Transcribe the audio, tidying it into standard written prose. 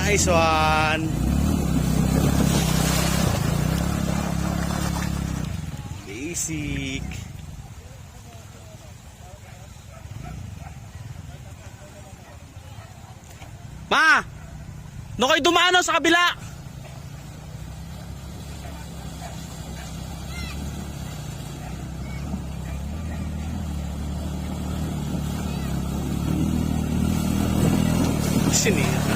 Nice one. Basic. Ma! No kayo dumano sa kabila? Sini.